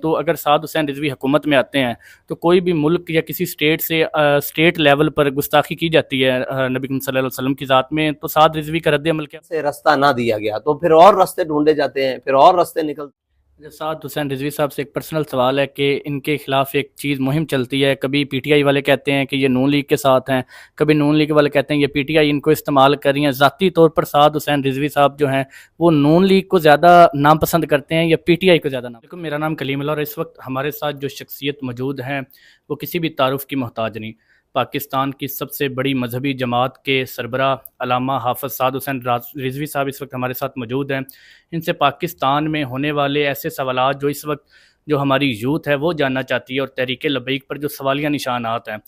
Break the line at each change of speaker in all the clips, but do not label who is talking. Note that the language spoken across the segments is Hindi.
तो अगर साद हुसैन रिजवी हुकूमत में आते हैं तो कोई भी मुल्क या किसी स्टेट से स्टेट लेवल पर गुस्ताखी की जाती है नबी करीम सल्लल्लाहु अलैहि वसल्लम की ज़ात में, तो साद रिजवी का रद्द अमल क्या?
से रास्ता ना दिया गया तो फिर और रास्ते ढूंढे जाते हैं, फिर और रास्ते निकलते।
साद हुसैन रिजवी साहब से एक पर्सनल सवाल है कि इनके खिलाफ एक चीज़ मुहिम चलती है, कभी पीटीआई वाले कहते हैं कि ये नून लीग के साथ हैं, कभी नून लीग वाले कहते हैं ये पीटीआई इनको इस्तेमाल कर रही हैं। ज़ाती तौर पर साद हुसैन रिजवी साहब जो हैं वो नून लीग को ज़्यादा नापसंद करते हैं या पीटीआई को ज़्यादा नाम? देखो, मेरा नाम कलीम अल्लाह और इस वक्त हमारे साथ जो शख्सियत मौजूद हैं वो किसी भी तारुफ की मोहताज नहीं। पाकिस्तान की सबसे बड़ी मजहबी जमात के सरबरा अल्लामा हाफ़िज़ साद हुसैन रिजवी साहब इस वक्त हमारे साथ मौजूद हैं। इनसे पाकिस्तान में होने वाले ऐसे सवालात जो इस वक्त जो हमारी यूथ है वो जानना चाहती है और तहरीक लब्बैक पर जो सवालिया निशानात हैं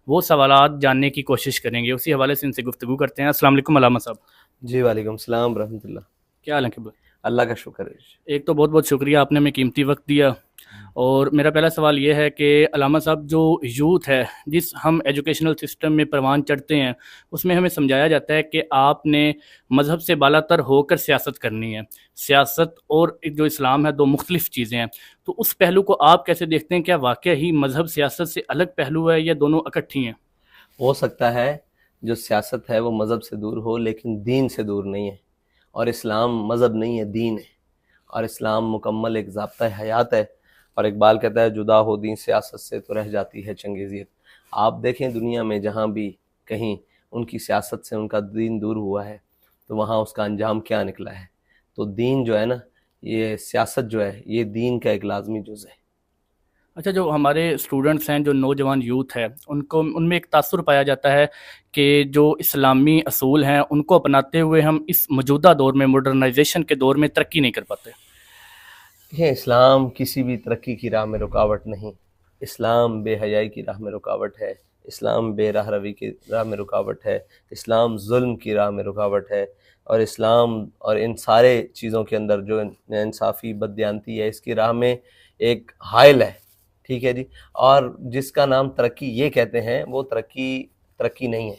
वो सवालात जानने की कोशिश करेंगे। उसी हवाले से इनसे गुफ्तगू करते हैं। अस्सलाम वालेकुम अल्लामा साहब।
जी वालेकुम सलाम रहमतुल्लाह।
क्या हाल है खबर?
अल्लाह का शुक्र है।
एक तो बहुत बहुत शुक्रिया, आपने हमें कीमती वक्त दिया। और मेरा पहला सवाल ये है कि अल्लामा साहब, जो यूथ है जिस हम एजुकेशनल सिस्टम में परवान चढ़ते हैं उसमें हमें समझाया जाता है कि आपने मज़हब से बालातर होकर सियासत करनी है। सियासत और जो इस्लाम है दो मुख्तलिफ़ चीज़ें हैं, तो उस पहलू को आप कैसे देखते हैं? क्या वाकई ही मज़हब सियासत से अलग पहलू है या दोनों इकट्ठी हैं?
हो सकता है जो सियासत है वो मज़हब से दूर हो, लेकिन दीन से दूर नहीं है। और इस्लाम मज़हब नहीं है, दीन है। और इस्लाम मुकम्मल एक ज़ाब्ता हयात है। और इकबाल कहता है जुदा हो दीन सियासत से तो रह जाती है चंगेज़ियत। आप देखें दुनिया में जहाँ भी कहीं उनकी सियासत से उनका दीन दूर हुआ है तो वहाँ उसका अंजाम क्या निकला है। तो दीन जो है ना, ये सियासत जो है ये दीन का एक लाजमी जुज़ है।
अच्छा, जो हमारे स्टूडेंट्स हैं, जो नौजवान यूथ है, उनको उनमें एक तासुर पाया जाता है कि जो इस्लामी असूल हैं उनको अपनाते हुए हम इस मौजूदा दौर में, मॉडर्नाइजेशन के दौर में तरक्की नहीं कर पाते।
ये इस्लाम किसी भी तरक्की की राह में रुकावट नहीं। इस्लाम बेहयाई की राह में रुकावट है। इस्लाम बेराह रवी की राह में रुकावट है। इस्लाम जुल्म की राह में रुकावट है। और इस्लाम और इन सारे चीज़ों के अंदर जो इंसाफ़ी बददियानती है इसकी राह में एक हाइल है। ठीक है जी। और जिसका नाम तरक्की ये कहते हैं वो तरक्की तरक्की नहीं है।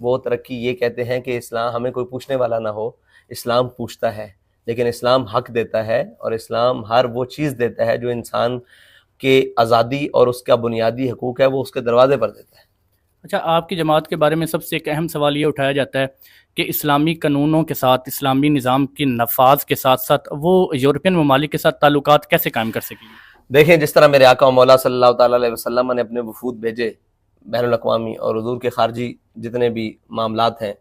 वो तरक्की ये कहते हैं कि इस्लाम हमें कोई पूछने वाला ना हो। इस्लाम पूछता है, लेकिन इस्लाम हक देता है और इस्लाम हर वो चीज़ देता है जो इंसान के आज़ादी और उसका बुनियादी हकूक़ है वो उसके दरवाजे पर देता है।
अच्छा, आपकी जमात के बारे में सबसे एक अहम सवाल ये उठाया जाता है कि इस्लामी कानूनों के साथ, इस्लामी निज़ाम की नफाज के साथ साथ वो यूरोपियन ममालिक के साथ ताल्लुकात कैसे कायम कर सकेंगे?
देखें, जिस तरह मेरे आका मौला सल्लल्लाहु ताला अलैहि वसल्लम ने अपने वफूद भेजे बैनुल अक़वामी और हुज़ूर के खारजी जितने भी मामलात हैं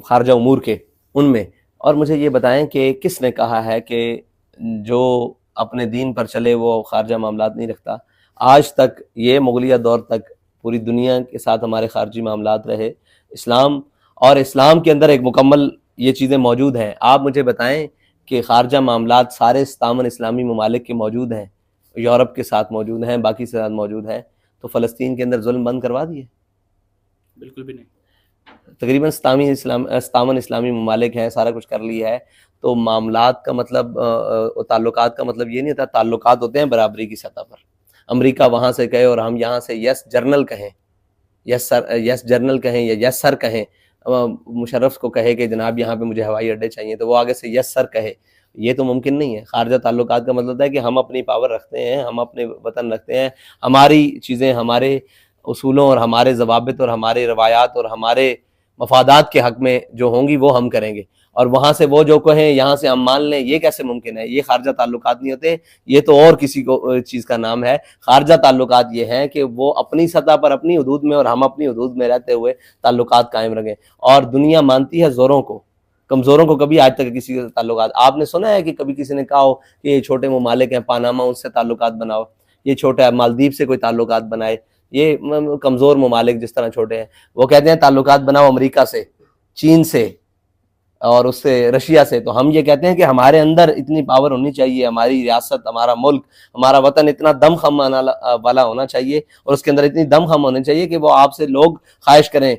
खारजा उमूर के, उनमें, और मुझे ये बताएं कि किसने कहा है कि जो अपने दीन पर चले वो खारजा मामलात नहीं रखता। आज तक ये मुगलिया दौर तक पूरी दुनिया के साथ हमारे खारजी मामलात रहे। इस्लाम और इस्लाम के अंदर एक मुकम्मल ये चीज़ें मौजूद हैं। आप मुझे बताएं कि खारजा मामलात सारे इस्तामन इस्लामी ममालिक के मौजूद हैं, यूरोप के साथ मौजूद हैं, बाकी के साथ मौजूद हैं, तो फ़लस्तीन के अंदर जुल्म बंद करवा दिए?
बिल्कुल भी नहीं।
तकरीबन इस्तामन इस्लामी ममालिक हैं, सारा कुछ कर लिया है। तो मामलात का मतलब ताल्लुकात का मतलब ये नहीं होता। ताल्लुकात होते हैं बराबरी की सतह पर। अमेरिका वहाँ से कहे और हम यहाँ से यस जर्नल कहें, यस जर्नल कहें या यस सर कहें, मुशर्रफ को कहे कि जनाब यहाँ पे मुझे हवाई अड्डे चाहिए तो वो आगे से यस सर कहे, ये तो मुमकिन नहीं है। खारजा ताल्लुकात का मतलब है कि हम अपनी पावर रखते हैं, हम अपने वतन रखते हैं, हमारी चीज़ें हमारे उसूलों और हमारे ज़वाबित और हमारे रवायात और हमारे मफादात के हक़ में जो होंगी वो हम करेंगे। और वहाँ से वो जो कहें यहाँ से हम मान लें, ये कैसे मुमकिन है? ये खारजा ताल्लुकात नहीं होते, ये तो और किसी को चीज़ का नाम है। खारजा ताल्लुकात ये हैं कि वो अपनी सतह पर अपनी हदूद में और हम अपनी हदूद में रहते हुए ताल्लुकात कायम रखें। और दुनिया मानती है ज़ोरों को, कमज़ोरों को कभी आज तक किसी के ताल्लुकात आपने सुना है कि कभी किसी ने कहा हो कि ये छोटे ममालिक हैं, पानामा उनसे ताल्लुकात बनाओ, ये छोटा मालदीव से कोई ताल्लुकात बनाए, ये कमज़ोर ममालिक जिस तरह छोटे हैं, वो कहते हैं ताल्लुकात बनाओ अमेरिका से, चीन से और उससे रशिया से। तो हम ये कहते हैं कि हमारे अंदर इतनी पावर होनी चाहिए, हमारी रियासत, हमारा मुल्क, हमारा वतन इतना दमखम वाला होना चाहिए और उसके अंदर इतनी दमखम होनी चाहिए कि वो आपसे लोग ख्वाहिश करें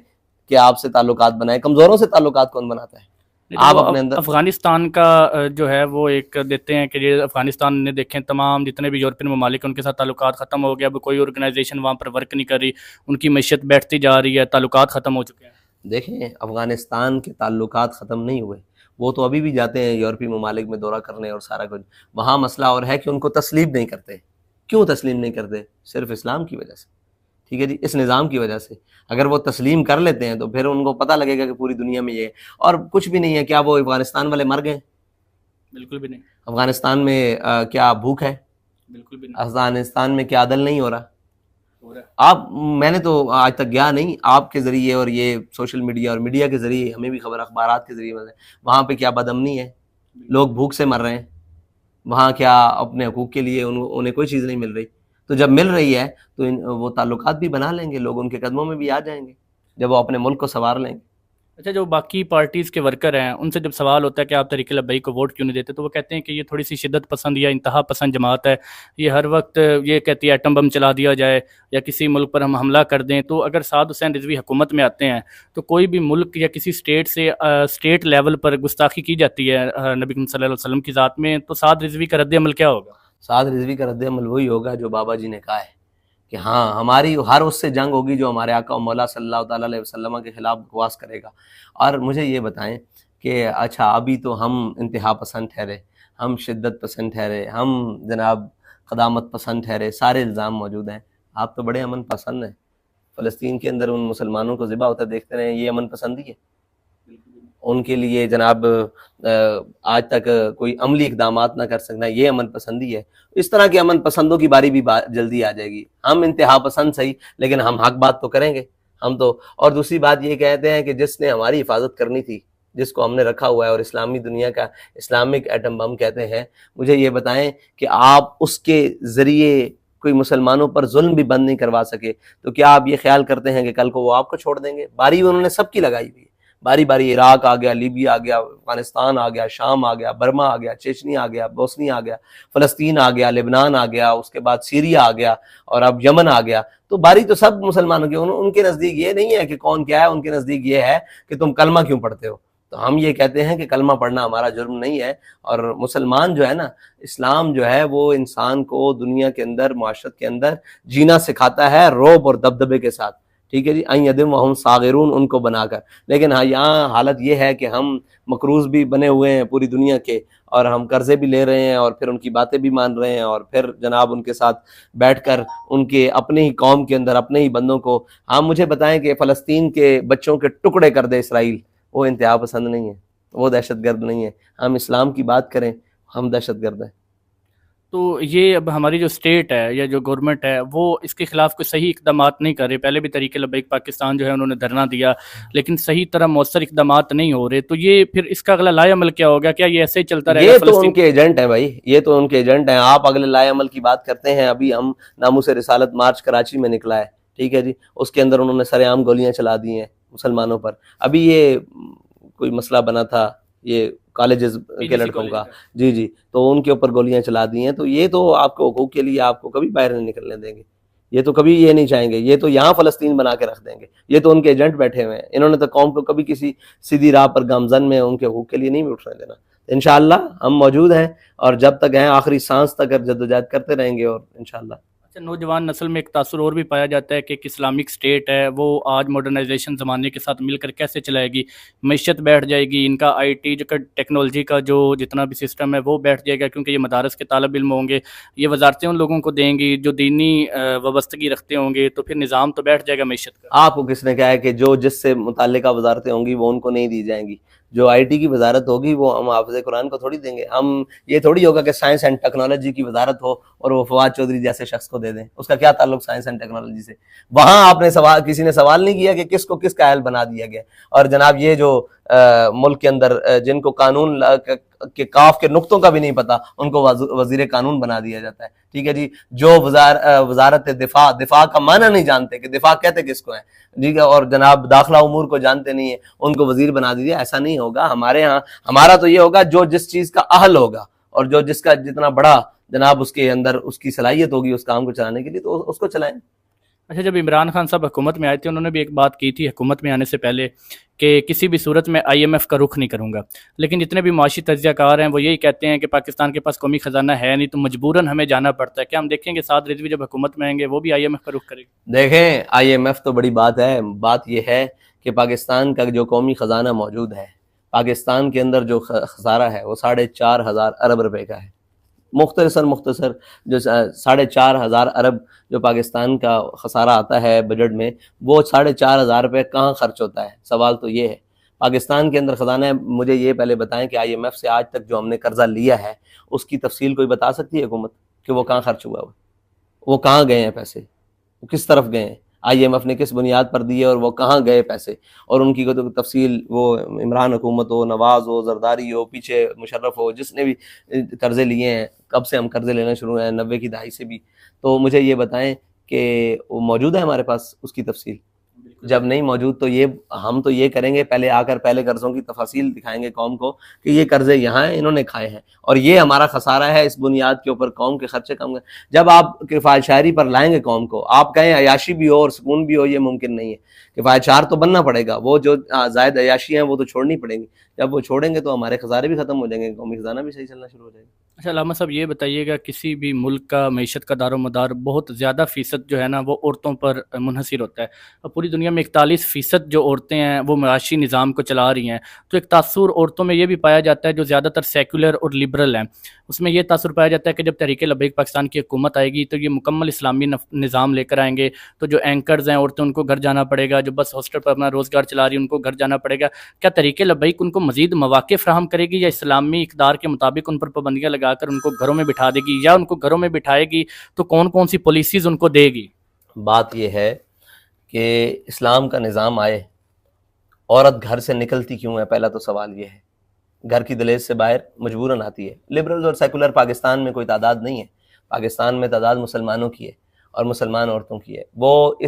कि आपसे ताल्लुकात बनाए। कमज़ोरों से ताल्लुकात कौन बनाता है?
आप अपने अंदर अफगानिस्तान का जो है वो एक देते हैं कि ये अफगानिस्तान ने देखें तमाम जितने भी यूरोपियन ममालिक उनके साथ ताल्लुकात ख़त्म हो गया, अब कोई ऑर्गेनाइजेशन वहाँ पर वर्क नहीं कर रही, उनकी मैशत बैठती जा रही है, ताल्लुकात ख़त्म हो चुके हैं।
देखें, अफ़गानिस्तान के ताल्लुकात ख़त्म नहीं हुए, वो तो अभी भी जाते हैं यूरोपीय ममालिक में दौरा करने और सारा कुछ। वहाँ मसला और है कि उनको तस्लीम नहीं करते। क्यों तस्लीम नहीं करते? सिर्फ इस्लाम की वजह से, ठीक है जी, इस निज़ाम की वजह से। अगर वो तस्लीम कर लेते हैं तो फिर उनको पता लगेगा कि पूरी दुनिया में ये है। और कुछ भी नहीं है। क्या वो अफगानिस्तान वाले मर गए?
बिल्कुल भी नहीं।
अफगानिस्तान में क्या भूख है?
बिल्कुल भी नहीं
अफगानिस्तान में क्या अदल नहीं हो रहा?
हो रहा है।
आप, मैंने तो आज तक गया नहीं, आपके ज़रिए और ये सोशल मीडिया और मीडिया के ज़रिए हमें भी खबर, अखबारात के ज़रिए मिल, वहाँ पे क्या बदअमनी है? लोग भूख से मर रहे हैं। वहाँ क्या अपने हकूक़ के लिए उन्हें कोई चीज़ नहीं मिल रही? तो जब मिल रही है तो वो ताल्लुकात भी बना लेंगे, लोग उनके कदमों में भी आ जाएंगे जब वो अपने मुल्क को संवार लेंगे।
अच्छा, जो बाकी पार्टीज़ के वर्कर हैं उनसे जब सवाल होता है कि आप तहरीक लब्बैक को वोट क्यों नहीं देते, तो वो कहते हैं कि ये थोड़ी सी शिद्दत पसंद या इंतहा पसंद जमात है। ये हर वक्त ये कहती है एटम बम चला दिया जाए या किसी मुल्क पर हम हमला कर दें। तो अगर साद हुसैन रिजवी हुकूमत में आते हैं तो कोई भी मुल्क या किसी स्टेट से स्टेट लेवल पर गुस्ताखी की जाती है नबी करीम सल्लल्लाहु अलैहि वसल्लम की ज़ात में, तो साद रिजवी का रद्द अमल क्या होगा?
साद रिजवी का रद्द अमल वही होगा जो बाबा जी ने कहा है कि हाँ, हमारी हर उससे जंग होगी जो हमारे आका और मौला सल्लल्लाहु ताला अलैहि वसल्लम के खिलाफ बकवास करेगा। और मुझे ये बताएं कि अच्छा, अभी तो हम इंतहा पसंद ठहरे, हम शिद्दत पसंद ठहरे, हम जनाब क़दामत पसंद ठहरे, सारे इल्ज़ाम मौजूद हैं। आप तो बड़े अमन पसंद हैं। फ़लस्तीन के अंदर उन मुसलमानों को ज़िबा होता देखते रहे, ये अमन पसंदी है? उनके लिए जनाब आज तक कोई अमली इक़दामात ना कर सकना, ये अमन पसंदी है? इस तरह के अमन पसंदों की बारी भी जल्दी आ जाएगी। हम इंतहा पसंद सही, लेकिन हम हक बात तो करेंगे हम तो। और दूसरी बात ये कहते हैं कि जिसने हमारी हिफाजत करनी थी, जिसको हमने रखा हुआ है और इस्लामी दुनिया का इस्लामिक एटम बम कहते हैं, मुझे ये बताएं कि आप उसके ज़रिए कोई मुसलमानों पर जुल्म भी बंद नहीं करवा सके, तो क्या आप ये ख्याल करते हैं कि कल को वो आपको छोड़ देंगे? बारी उन्होंने सबकी लगाई हुई है, बारी बारी। इराक आ गया, लीबिया आ गया, अफगानिस्तान आ गया, शाम आ गया, बर्मा आ गया, चेचनी आ गया, बोस्नी आ गया, फ़लस्तीन आ गया, लेबनान आ गया, उसके बाद सीरिया आ गया और अब यमन आ गया। तो बारी तो सब मुसलमानों की। उनके नज़दीक ये नहीं है कि कौन क्या है, उनके नज़दीक ये है कि तुम कलमा क्यों पढ़ते हो। तो हम ये कहते हैं कि कलमा पढ़ना हमारा जुर्म नहीं है। और मुसलमान जो है ना, इस्लाम जो है वो इंसान को दुनिया के अंदर, माशरत के अंदर जीना सिखाता है रौब और दबदबे के साथ, ठीक है जी, अयदिम वहम सागिरून, उनको बनाकर। लेकिन हाँ, यहाँ हालत ये है कि हम मकरूज़ भी बने हुए हैं पूरी दुनिया के, और हम कर्जे भी ले रहे हैं और फिर उनकी बातें भी मान रहे हैं, और फिर जनाब उनके साथ बैठकर उनके अपने ही कौम के अंदर अपने ही बंदों को। हाँ, मुझे बताएं कि फ़लस्तीन के बच्चों के टुकड़े कर दे इसराइल, वो इंतहा पसंद नहीं है, वो दहशतगर्द नहीं है। हम इस्लाम की बात करें, हम दहशतगर्द हैं।
तो ये अब हमारी जो स्टेट है या जो गवर्नमेंट है वो इसके खिलाफ कोई सही इकदाम नहीं कर रहे। पहले भी तहरीक लब्बैक पाकिस्तान जो है उन्होंने धरना दिया, लेकिन सही तरह मौसर इकदाम नहीं हो रहे। तो ये फिर इसका अगला लाएअमल क्या होगा? क्या ये ऐसे ही चलता रहेगा?
ये तो उनके एजेंट हैं भाई, ये तो उनके एजेंट हैं। आप अगले लाएअमल की बात करते हैं। अभी हम नामूस रिसालत मार्च कराची में निकला है, ठीक है जी, उसके अंदर उन्होंने सरेआम गोलियां चला दी हैं मुसलमानों पर। अभी ये कोई मसला बना था ये कॉलेजेस के लड़कों का, जी जी, तो उनके ऊपर गोलियां चला दी हैं। तो ये तो आपके हुकूक के लिए आपको कभी बाहर नहीं निकलने देंगे, ये तो कभी ये नहीं चाहेंगे। ये तो यहाँ फ़लस्तीन बना के रख देंगे। ये तो उनके एजेंट बैठे हुए हैं। इन्होंने तो कौम को कभी किसी सीधी राह पर गामजन में उनके हुकूक के लिए नहीं उठने देना। इंशाअल्लाह हम मौजूद हैं और जब तक हैं आखिरी सांस तक जद्दोजहद करते रहेंगे और इंशाअल्लाह।
अच्छा, नौजवान नस्ल में एक तासुर और भी पाया जाता है कि एक इस्लामिक स्टेट है वो आज मॉडर्नाइजेशन ज़माने के साथ मिलकर कैसे चलाएगी, मैशत बैठ जाएगी, इनका आईटी जो टेक्नोलॉजी का जो जितना भी सिस्टम है वो बैठ जाएगा, क्योंकि ये मदारस के तालब इल्म होंगे, ये वजारतें उन लोगों को देंगी जो दीनी वाबस्तगी रखते होंगे, तो फिर निज़ाम तो बैठ जाएगा मैशत का।
आपको किसने कहा है कि जो जिससे मुताल्लिका वजारतें होंगी वो उनको नहीं दी जाएंगी? जो आईटी की वजारत होगी वो हम हाफ़िज़ कुरान को थोड़ी देंगे। हम ये थोड़ी होगा कि साइंस एंड टेक्नोलॉजी की वजारत हो और वो फवाद चौधरी जैसे शख्स को दे दें। उसका क्या ताल्लुक साइंस एंड टेक्नोलॉजी से? वहाँ आपने सवाल, किसी ने सवाल नहीं किया कि किसको किसका अहल बना दिया गया। और जनाब ये जो मुल्क के अंदर जिनको कानून के काफ के नुक्तों का भी नहीं पता, उनको वजीर कानून बना दिया जाता है, ठीक है जी। जो वजारत दिफा का माना नहीं जानते कि दिफा कहते किसको है, ठीक है, और जनाब दाखिला उमूर को जानते नहीं है, उनको वजीर बना दीजिए। ऐसा नहीं होगा हमारे यहाँ। हमारा तो ये होगा जो जिस चीज का अहल होगा और जो जिसका जितना बड़ा जनाब उसके अंदर उसकी सलाहियत होगी उस काम को चलाने के लिए, तो उसको चलाएं।
अच्छा, जब इमरान खान साहब हुकूमत में आए थे उन्होंने भी एक बात की थी हुकूमत में आने से पहले कि किसी भी सूरत में IMF का रुख नहीं करूँगा, लेकिन जितने भी माशी तज्ज़ियाकार हैं वो यही कहते हैं कि पाकिस्तान के पास कौमी ख़जाना है नहीं, तो मजबूरन हमें जाना पड़ता है। क्या हम देखेंगे साद रिजवी जब हुकूमत में आएंगे वो भी IMF का रुख करेंगे?
देखें, IMF तो बड़ी बात है। बात यह है कि पाकिस्तान का जो कौमी ख़जाना मौजूद है पाकिस्तान के अंदर जो खसारा है वो 4,500 अरब रुपए का है। मुख्तसर जो 4,500 अरब जो पाकिस्तान का खसारा आता है बजट में, वो 4,500 रुपये कहाँ खर्च होता है? सवाल तो ये है। पाकिस्तान के अंदर खजाना है। मुझे ये पहले बताएं कि IMF से आज तक जो हमने कर्जा लिया है उसकी तफसील कोई बता सकती है हुकूमत कि वो कहाँ खर्च हुआ, वो कहाँ गए हैं पैसे, वो किस तरफ गए हैं, IMF ने किस बुनियाद पर दिए और वो कहाँ गए पैसे, और उनकी तो तफसील, वो इमरान हुकूमत हो, नवाज हो, जरदारी हो, पीछे मुशर्रफ हो, जिसने भी कर्जे लिए हैं, कब से हम कर्जे लेना शुरू हैं, 90 की दहाई से भी, तो मुझे ये बताएं कि वो मौजूद है हमारे पास उसकी तफसील? जब नहीं मौजूद तो ये हम तो ये करेंगे, पहले आकर पहले कर्जों की तफासिल दिखाएंगे कौम को कि ये कर्जे यहाँ हैं, इन्होंने खाए हैं और ये हमारा खसारा है, इस बुनियाद के ऊपर कौम के खर्चे कम। जब आप किफ़ायत शायरी पर लाएंगे कौम को, आप कहें अयाशी भी हो और सुकून भी हो, ये मुमकिन नहीं है। किफ़ायत शार तो बनना पड़ेगा, वो जो जायद अयाशी हैं वो तो छोड़नी पड़ेंगी। जब वो छोड़ेंगे तो हमारे खजारे भी खत्म हो जाएंगे, कौमी खजाना भी सही चलना शुरू हो जाएगा।
अच्छा अलामा साहब, ये बताइएगा, किसी भी मुल्क का मईशत का दारोमदार बहुत ज़्यादा फ़ीसद जो है ना वो औरतों पर मुनहसर होता है, और पूरी दुनिया में 41% जो औरतें हैं वो माशी निज़ाम को चला रही हैं। तो एक तासुर औरतों में ये भी पाया जाता है जो ज़्यादातर सेकुलर और लिबरल हैं, उसमें ये तासुर पाया जाता है कि जब तहरीक लब्बैक पाकिस्तान की हुकूमत आएगी तो ये मुकम्मल इस्लामी निज़ाम लेकर आएंगे। तो जो एंकर्स हैं औरतें, उनको घर जाना पड़ेगा, जो बस हॉस्टल पर अपना रोज़गार चला रही है उनको घर जाना पड़ेगा। क्या तहरीक लब्बैक उनको मज़ीद मौक़े फ़राहम करेगी या इस्लामी इक़दार के मुताबिक उन पर पाबंदियाँ लगाकर उनको घरों में बिठा देगी, या उनको घरों में बिठाएगी तो कौन कौन सी पॉलिसीज़ उनको देगी?
बात यह है कि इस्लाम का निज़ाम आए, औरत घर से निकलती क्यों है? पहला तो सवाल ये है। घर की दहलीज से बाहर मजबूरन आती है। लिबरल और सेकुलर पाकिस्तान में कोई तादाद नहीं है, पाकिस्तान में तादाद मुसलमानों की है और मुसलमान औरतों की है। वो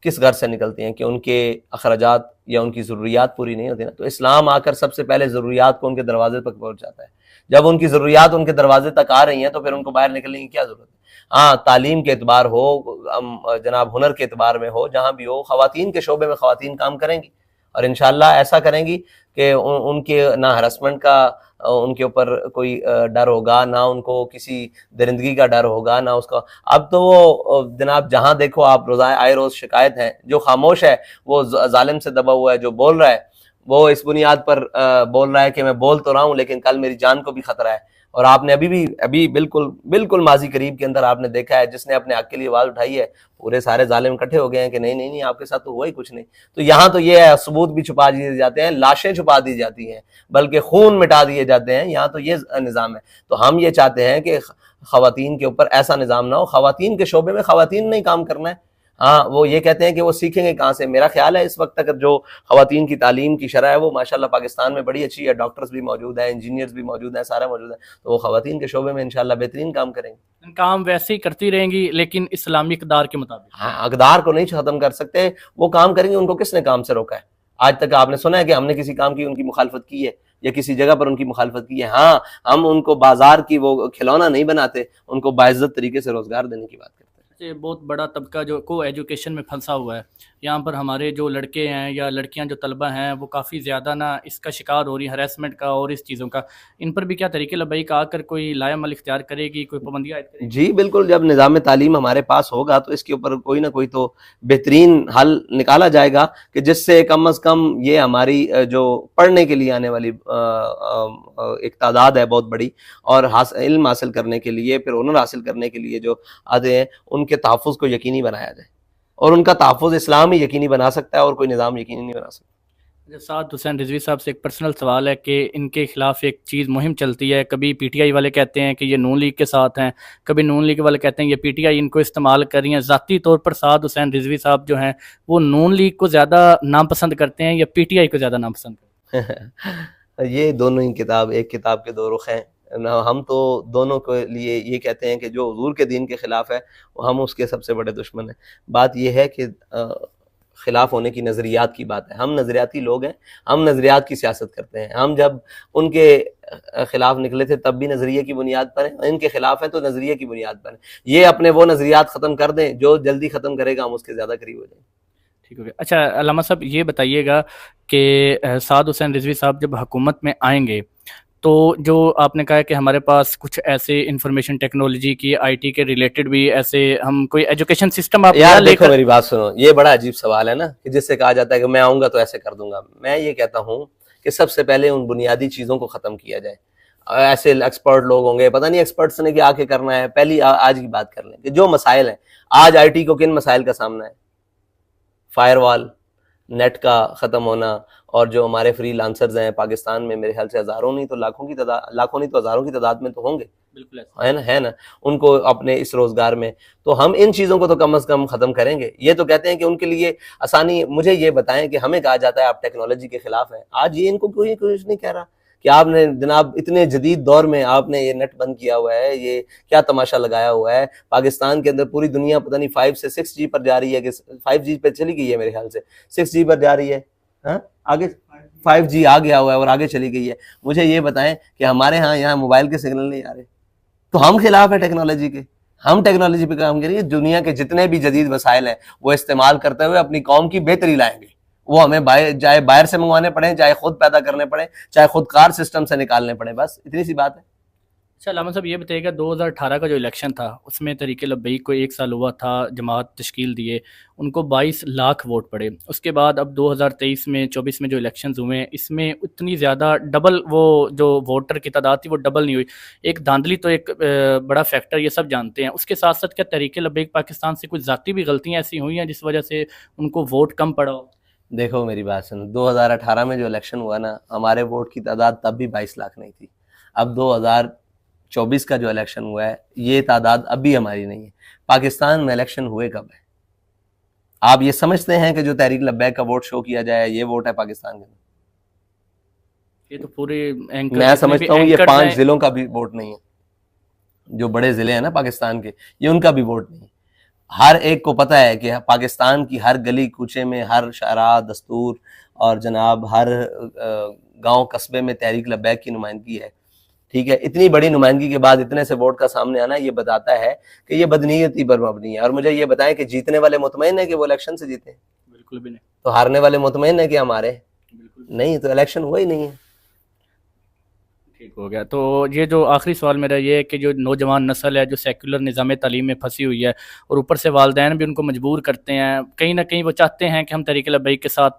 किस घर से निकलती हैं कि उनके अखराजात या उनकी ज़रूरियात पूरी नहीं होती ना, तो इस्लाम आकर सबसे पहले ज़रूरियात को उनके दरवाजे तक पहुँच जाता है। जब उनकी ज़रूरियात उनके दरवाजे तक आ रही हैं तो फिर उनको बाहर निकलने की क्या ज़रूरत है। हाँ, तालीम के एतबार हो, जनाब हुनर के एतबार में हो, जहाँ भी हो, ख़वातीन के शोबे में ख़वातीन काम करेंगी और इंशाअल्लाह ऐसा करेंगी कि उनके ना हरसमेंट का उनके ऊपर कोई डर होगा, ना उनको किसी दरिंदगी का डर होगा, ना उसका। अब तो वो जनाब जहाँ देखो आप आए रोज़ शिकायत है। जो खामोश है वो जालिम से दबा हुआ है, जो बोल रहा है वो इस बुनियाद पर बोल रहा है कि मैं बोल तो रहा हूँ लेकिन कल मेरी जान को भी खतरा है। और आपने अभी बिल्कुल माजी करीब के अंदर आपने देखा है, जिसने अपने हक के लिए आवाज़ उठाई है, पूरे सारे जालिम इकट्ठे हो गए हैं कि नहीं आपके साथ तो हुआ ही कुछ नहीं। तो यहाँ तो ये है, सबूत भी छुपा दिए जाते हैं, लाशें छुपा दी जाती हैं, बल्कि खून मिटा दिए जाते हैं। यहाँ तो ये निज़ाम है। तो हम ये चाहते हैं कि ख़वातीन के ऊपर ऐसा निज़ाम ना हो। ख़वातीन के शोबे में ख़वातीन नहीं काम करना है। हाँ, वो ये कहते हैं कि वो सीखेंगे कहाँ से। मेरा ख्याल है इस वक्त तक जो ख़वातीन की तालीम की शरह है वो माशाल्लाह पाकिस्तान में बड़ी अच्छी है। डॉक्टर्स भी मौजूद हैं, इंजीनियर्स भी मौजूद हैं, सारा मौजूद है। तो वो ख़वातीन के शोबे में इंशाल्लाह बेहतरीन काम करेंगे।
काम वैसे ही करती रहेंगी लेकिन इस्लामी इक़दार के मुताबिक।
हाँ, इक़दार को नहीं ख़त्म कर सकते, वो काम करेंगे। उनको किसने काम से रोका है? आज तक आपने सुना है कि हमने किसी काम की उनकी मुखालफत की है या किसी जगह पर उनकी मुखालफत की है? हाँ, हम उनको बाजार की वो खिलौना नहीं बनाते, उनको बाइज्जत तरीके से रोज़गार देने की बात करते हैं।
ये बहुत बड़ा तबका जो को एजुकेशन में फंसा हुआ है, यहाँ पर हमारे जो लड़के हैं या लड़कियां जो तलबा हैं वो काफ़ी ज़्यादा ना इसका शिकार हो रही हैं, हरासमेंट का और इस चीज़ों का। इन पर भी क्या तरीके लब्बैक आकर कोई लाएमल इख्तियार करेगी, कोई पाबंदियाँ आयद करेगी?
जी बिल्कुल, जब निज़ाम तालीम हमारे पास होगा तो इसके ऊपर कोई ना कोई तो बेहतरीन हल निकाला जाएगा कि जिससे कम अज़ कम ये हमारी जो पढ़ने के लिए आने वाली एक तादाद है बहुत बड़ी, और इल्म हासिल करने के लिए, फिर हुनर हासिल करने के लिए जो आते हैं उनके तहफ़्फ़ुज़ को यकीनी बनाया जाए। और उनका तहफ़्फ़ुज़ इस्लाम ही यकीनी बना सकता है और कोई निज़ाम यकीनी नहीं बना सकता।
साद हुसैन रिजवी साहब से एक पर्सनल सवाल है कि इनके खिलाफ एक चीज़ मुहिम चलती है। कभी PTI वाले कहते हैं कि ये नून लीग के साथ हैं, कभी नून लीग वाले कहते हैं ये PTI इनको इस्तेमाल कर रही हैं। ज़ाती तौर पर साद हुसैन रिजवी साहब जो हैं वो नून लीग को ज़्यादा नापसंद करते हैं या PTI को ज़्यादा नापसंद करते हैं?
ये दोनों ही एक किताब के दो रुख हैं। हम तो दोनों के लिए ये कहते हैं कि जो हुजूर के दीन के ख़िलाफ़ है वो हम उसके सबसे बड़े दुश्मन हैं। बात यह है कि ख़िलाफ़ होने की नज़रियात की बात है। हम नज़रियाती लोग हैं, हम नज़रियात की सियासत करते हैं। हम जब उनके ख़िलाफ़ निकले थे तब भी नज़रिए की बुनियाद पर हैं, इनके ख़िलाफ़ हैं तो नज़रिए की बुनियाद पर हैं। ये अपने वो नज़रियात ख़त्म कर दें, जो जल्दी ख़त्म करेगा हम उसके ज़्यादा करीब हो जाएंगे।
ठीक हो गया। अच्छा अल्लामा साहब, ये बताइएगा कि साद हुसैन रिजवी साहब जब हुकूमत में आएंगे तो जो आपने कहा है कि हमारे पास कुछ ऐसे इंफॉर्मेशन टेक्नोलॉजी की, IT के रिलेटेड भी ऐसे हम कोई एजुकेशन सिस्टम आप
यार देखो मेरी बात सुनो, ये बड़ा अजीब सवाल है ना कि जिससे कहा जाता है कि मैं आऊँगा तो ऐसे कर दूंगा। मैं ये कहता हूँ कि सबसे पहले उन बुनियादी चीज़ों को ख़त्म किया जाए। ऐसे एक्सपर्ट लोग होंगे, पता नहीं एक्सपर्ट्स ने क्या आके करना है। पहली आज की बात कर लें कि जो मसाइल हैं आज, आईटी को किन मसाइल का सामना है? फायरवॉल, नेट का ख़त्म होना, और जो हमारे फ्री लांसर्स हैं पाकिस्तान में, मेरे ख्याल से हज़ारों नहीं तो लाखों की तादाद, लाखों नहीं तो हज़ारों की तादाद में तो होंगे,
बिल्कुल
है ना, उनको अपने इस रोज़गार में, तो हम इन चीज़ों को तो कम से कम ख़त्म करेंगे। ये तो कहते हैं कि उनके लिए आसानी। मुझे ये बताएं कि हमें कहा जाता है आप टेक्नोलॉजी के खिलाफ हैं, आज ये इनको कोई कुछ नहीं कह रहा कि आपने जनाब इतने जदीद दौर में आपने ये नेट बंद किया हुआ है, ये क्या तमाशा लगाया हुआ है। पाकिस्तान के अंदर पूरी दुनिया पता नहीं 5 से 6G पर जा रही है, कि 5G पे चली गई है मेरे ख्याल से, 6G पर जा रही है, हाँ आगे 5G आ गया हुआ है और आगे चली गई है। मुझे ये बताएं कि हमारे यहाँ मोबाइल के सिग्नल नहीं आ रहे, तो हम खिलाफ है टेक्नोलॉजी के। हम टेक्नोलॉजी पे काम करेंगे, दुनिया के जितने भी जदीद वसाइल हैं वो इस्तेमाल करते हुए अपनी कौम की बेहतरी लाएंगे। वो हमें चाहे बाहर से मंगवाने पड़े, चाहे खुद पैदा करने पड़े, चाहे खुद कार सिस्टम से निकालने पड़े, बस इतनी सी बात है।
अच्छा अलामा साहब ये बताइएगा, 2018 का जो इलेक्शन था उसमें तहरीक लब्बैक को 1 साल हुआ था, जमात तश्कील दिए, उनको 22 लाख वोट पड़े। उसके बाद अब 2023 में 24 में जो इलेक्शंस हुए हैं, इसमें उतनी ज़्यादा डबल वो जो वोटर की तादाद थी वो डबल नहीं हुई। एक धांधली तो एक बड़ा फैक्टर, ये सब जानते हैं। उसके साथ साथ क्या तहरीक लब्बैक पाकिस्तान से कुछ ज़ाती भी गलतियाँ ऐसी हुई हैं जिस वजह से उनको वोट कम पड़ा हो?
देखो मेरी बात सुनो, 2018 में जो इलेक्शन हुआ ना, हमारे वोट की तादाद तब भी 22 लाख नहीं थी। अब 2024 का जो इलेक्शन हुआ है, ये तादाद अभी हमारी नहीं है। पाकिस्तान में इलेक्शन हुए कब है? आप ये समझते हैं कि जो तहरीक लब्बैक का वोट शो किया जाए ये वोट है पाकिस्तान के?
ये तो पूरे
मैं समझता हूँ ये 5 जिलों का भी वोट नहीं है। जो बड़े जिले हैं ना पाकिस्तान के, ये उनका भी वोट नहीं है। हर एक को पता है कि पाकिस्तान की हर गली कूचे में, हर शारा दस्तूर और जनाब हर गांव कस्बे में तहरीक लब्बैक की नुमाइंदगी है। ठीक है, इतनी बड़ी नुमाइंदगी के बाद इतने से वोट का सामने आना, ये बताता है कि ये बदनीयती पर मबनी है। और मुझे ये बताएं कि जीतने वाले मुतमईन है कि वो इलेक्शन से जीते?
बिल्कुल भी नहीं।
तो हारने वाले मुतमईन है कि हमारे?
बिल्कुल
नहीं, तो इलेक्शन हुआ ही नहीं है।
ठीक हो गया। तो ये जो आखिरी सवाल मेरा ये है कि जो नौजवान नस्ल है जो सेकुलर निज़ाम तालीम में फंसी हुई है, और ऊपर से वालदैन भी उनको मजबूर करते हैं, कहीं ना कहीं वो चाहते हैं कि हम तहरीक लब्बैक के साथ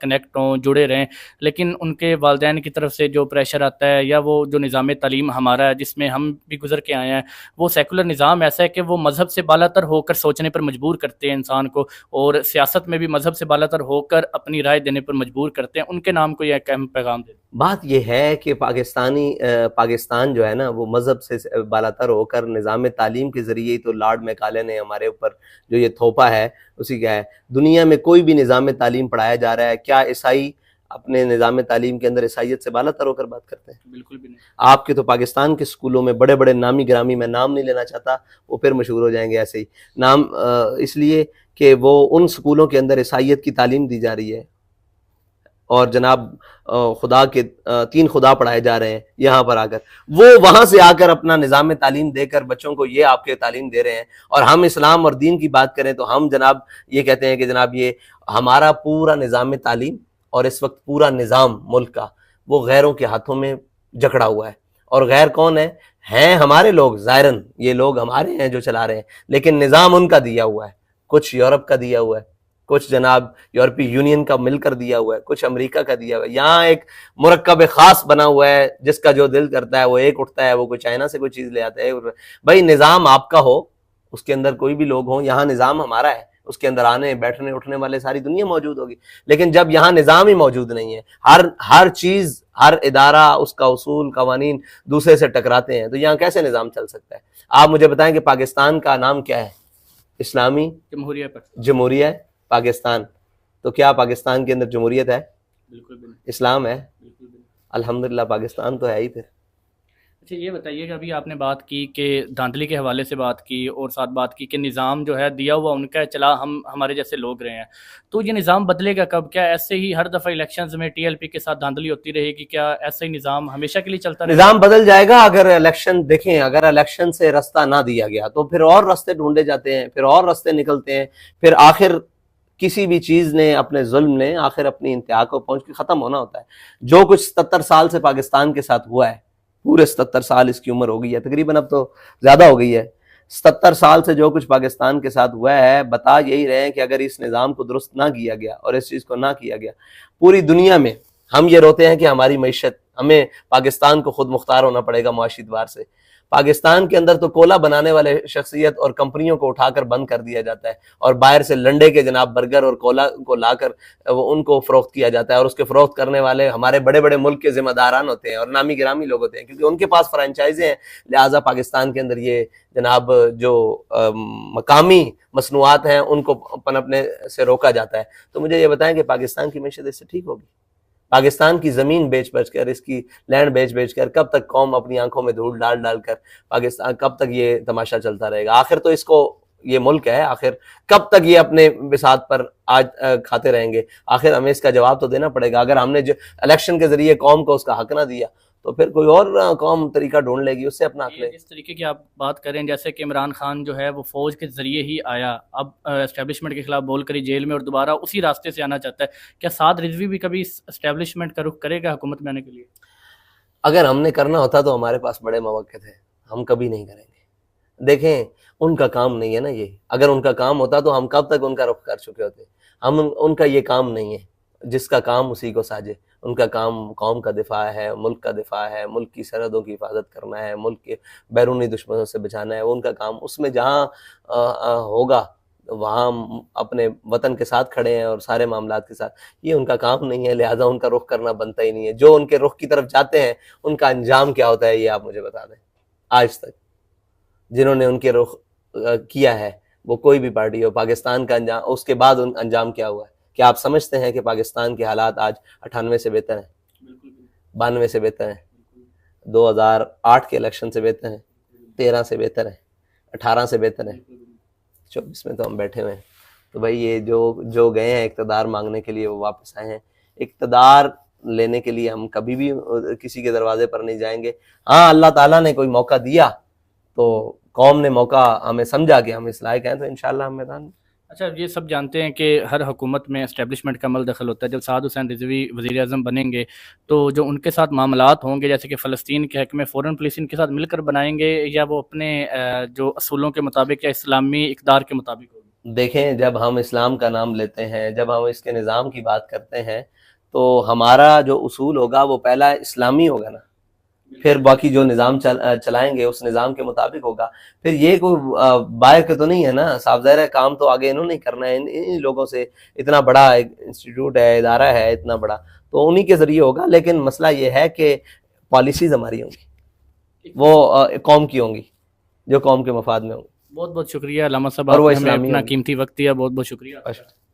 कनेक्ट हों, जुड़े रहें, लेकिन उनके वालदैन की तरफ से जो प्रेशर आता है, या वो जो निज़ाम तालीम हमारा है जिसमें हम भी गुजर के आए हैं, वो सेकुलर निज़ाम ऐसा है कि वो मज़हब से बालातर होकर सोचने पर मजबूर करते हैं इंसान को, और सियासत में भी मज़हब से बालातर होकर अपनी राय देने पर मजबूर करते हैं। उनके नाम को यह अहम पैगाम दे।
बात यह है कि पाकिस्तान जो है ना, वो मज़हब से बालातर होकर निज़ाम तालीम के ज़रिए ही, तो लॉर्ड मैकाले ने हमारे ऊपर जो ये थोपा है उसी क्या है। दुनिया में कोई भी निज़ाम तालीम पढ़ाया जा रहा है, क्या ईसाई अपने निज़ाम तालीम के अंदर ईसाइयत से बालातर होकर बात करते हैं?
बिल्कुल भी नहीं।
आपके तो पाकिस्तान के स्कूलों में बड़े बड़े नामी गिरामी, मैं नाम नहीं लेना चाहता, वो फिर मशहूर हो जाएंगे ऐसे ही नाम, इसलिए कि वो उन स्कूलों के अंदर ईसाइयत की तालीम दी जा रही है, और जनाब खुदा के 3 खुदा पढ़ाए जा रहे हैं। यहाँ पर आकर वो वहां से आकर अपना निज़ाम तालीम देकर बच्चों को ये आपके तालीम दे रहे हैं। और हम इस्लाम और दीन की बात करें तो हम जनाब ये कहते हैं कि जनाब ये हमारा पूरा निज़ाम तालीम और इस वक्त पूरा निज़ाम मुल्क का वो गैरों के हाथों में जकड़ा हुआ है। और गैर कौन है? हैं हमारे लोग, ज़ाहिरन ये लोग हमारे हैं जो चला रहे हैं, लेकिन निज़ाम उनका दिया हुआ है। कुछ यूरोप का दिया हुआ है, कुछ जनाब यूरोपीय यूनियन का मिलकर दिया हुआ है, कुछ अमेरिका का दिया हुआ है। यहाँ एक मुरक्कब खास बना हुआ है, जिसका जो दिल करता है वो एक उठता है, वो कोई चाइना से कोई चीज़ ले आता है। भाई निज़ाम आपका हो, उसके अंदर कोई भी लोग हों, यहाँ निज़ाम हमारा है, उसके अंदर आने बैठने उठने वाले सारी दुनिया मौजूद होगी। लेकिन जब यहाँ निज़ाम ही मौजूद नहीं है, हर चीज़, हर इदारा, उसका उसूल कवानीन दूसरे से टकराते हैं, तो यहाँ कैसे निज़ाम चल सकता है? आप मुझे बताएं कि पाकिस्तान का नाम क्या है? इस्लामी जमहूरिया है पाकिस्तान। तो क्या पाकिस्तान के अंदर जमहूरियत है?
बिल्कुल भी नहीं।
इस्लाम है?
बिल्कुल भी नहीं।
अल्हम्दुलिल्लाह पाकिस्तान तो है ही। फिर
अच्छा ये बताइए कि अभी आपने बात की कि धांधली के हवाले से बात की, और साथ बात की कि निज़ाम जो है दिया हुआ उनका है, चला हम हमारे जैसे लोग रहे हैं, तो ये निज़ाम बदलेगा कब? क्या ऐसे ही हर दफ़ा इलेक्शंस में टीएलपी के साथ धांधली होती रहेगी? क्या ऐसा ही निज़ाम हमेशा के लिए चलता रहेगा?
निज़ाम बदल जाएगा अगर इलेक्शन, देखें अगर इलेक्शन से रास्ता ना दिया गया तो फिर और रास्ते ढूंढे जाते हैं, फिर और रास्ते निकलते हैं, फिर आखिर किसी भी चीज़ ने, अपने जुल्म ने आखिर अपनी इंतहा को पहुंच के ख़त्म होना होता है। जो कुछ 77 साल से पाकिस्तान के साथ हुआ है, पूरे 77 साल इसकी उम्र हो गई है तकरीबन, अब तो ज़्यादा हो गई है, 77 साल से जो कुछ पाकिस्तान के साथ हुआ है, बता यही रहे हैं कि अगर इस निज़ाम को दुरुस्त ना किया गया और इस चीज़ को ना किया गया, पूरी दुनिया में हम ये रोते हैं कि हमारी मईशत, हमें पाकिस्तान को खुद मुख्तार होना पड़ेगा मुआशी एतबार से। पाकिस्तान के अंदर तो कोला बनाने वाले शख्सियत और कंपनियों को उठाकर बंद कर दिया जाता है और बाहर से लंडे के जनाब बर्गर और कोला को लाकर उनको फरोख्त किया जाता है, और उसके फरोख्त करने वाले हमारे बड़े बड़े मुल्क के जिम्मेदारान होते हैं और नामी गिरामी लोग होते हैं, क्योंकि उनके पास फ्रेंचाइजें हैं। लिहाजा पाकिस्तान के अंदर ये जनाब जो मकामी मसनूआत हैं उनको पनपने से रोका जाता है। तो मुझे ये बताएं कि पाकिस्तान की मैशत इससे ठीक होगी? पाकिस्तान की जमीन बेच कर, इसकी लैंड बेच कर कब तक कौम अपनी आंखों में धूल डाल कर पाकिस्तान, कब तक ये तमाशा चलता रहेगा? आखिर तो इसको, ये मुल्क है, आखिर कब तक ये अपने बिसात पर आज खाते रहेंगे? आखिर हमें इसका जवाब तो देना पड़ेगा। अगर हमने जो इलेक्शन के जरिए कौम को उसका हक ना दिया तो फिर कोई और कौम तरीका ढूंढ लेगी, उससे अपना हक लेगी।
जिस तरीके की आप बात करें, जैसे कि इमरान खान जो है वो फौज के जरिए ही आया, अब एस्टेब्लिशमेंट के खिलाफ बोल कर ही जेल में और दोबारा उसी रास्ते से आना चाहता है, क्या साद रिजवी भी कभी एस्टेब्लिशमेंट का रुख करेगा हुकूमत में आने के लिए?
अगर हमने करना होता तो हमारे पास बड़े मौके थे, हम कभी नहीं करेंगे। देखें, उनका काम नहीं है ना ये। अगर उनका काम होता तो हम कब तक उनका रुख कर चुके होते। हम उनका ये काम नहीं है, जिसका काम उसी को साजे। उनका काम कौम का दिफा है, मुल्क का दिफा है, मुल्क की सरहदों की हिफाजत करना है, मुल्क के बैरूनी दुश्मनों से बचाना है, वो उनका काम। उसमें जहाँ होगा वहाँ अपने वतन के साथ खड़े हैं और सारे मामलात के साथ, ये उनका काम नहीं है, लिहाजा उनका रुख करना बनता ही नहीं है। जो उनके रुख की तरफ जाते हैं उनका अंजाम क्या होता है ये आप मुझे बता दें। आज तक जिन्होंने उनके रुख किया है, वो कोई भी पार्टी हो, पाकिस्तान का अंजाम, उसके बाद उन अंजाम क्या हुआ है? क्या आप समझते हैं कि पाकिस्तान के हालात आज 98 से बेहतर हैं, 92 से बेहतर हैं, 2008 के इलेक्शन से बेहतर हैं, 13 से बेहतर हैं, 18 से बेहतर हैं, 24 में तो हम बैठे हुए हैं। तो भाई ये जो गए हैं इक़्तिदार मांगने के लिए वो वापस आए हैं। इक़्तिदार लेने के लिए हम कभी भी किसी के दरवाजे पर नहीं जाएंगे। हाँ, अल्लाह ताला ने कोई मौका दिया तो कौम ने मौका हमें समझा कि हम इस लायक हैं, तो इंशाल्लाह हम मैदान।
अच्छा, ये सब जानते हैं कि हर हुकूमत में एस्टेब्लिशमेंट का अमल दखल होता है। जब साद हुसैन रिजवी वज़ीर आज़म बनेंगे तो जो उनके साथ मामलात होंगे, जैसे कि फ़लस्तीन के हक़ में फ़ॉरेन पॉलिसी इनके साथ मिलकर बनाएंगे या वो अपने जो असूलों के मुताबिक या इस्लामी इक़दार के मुताबिक होगी?
देखें, जब हम इस्लाम का नाम लेते हैं, जब हम इसके निज़ाम की बात करते हैं, तो हमारा जो उसूल होगा वो पहला इस्लामी होगा ना, फिर बाकी जो निज़ाम चलाएंगे उस निज़ाम के मुताबिक होगा। फिर ये कोई बाहर के तो नहीं है ना, साफ ज़ाहिर है काम तो आगे इन्होंने करना है। इन लोगों से, इतना बड़ा एक इंस्टीट्यूट है, इदारा है इतना बड़ा, तो उन्हीं के ज़रिए होगा। लेकिन मसला ये है कि पॉलिसीज़ हमारी होंगी, वो कौम की होंगी, जो कौम के मफाद में होंगी।
बहुत बहुत शुक्रिया अल्लामा साहब,
और वो
आपने हमें
इस्लामी
अपना
होंगी।
कीमती वक्त दिया। बहुत बहुत शुक्रिया।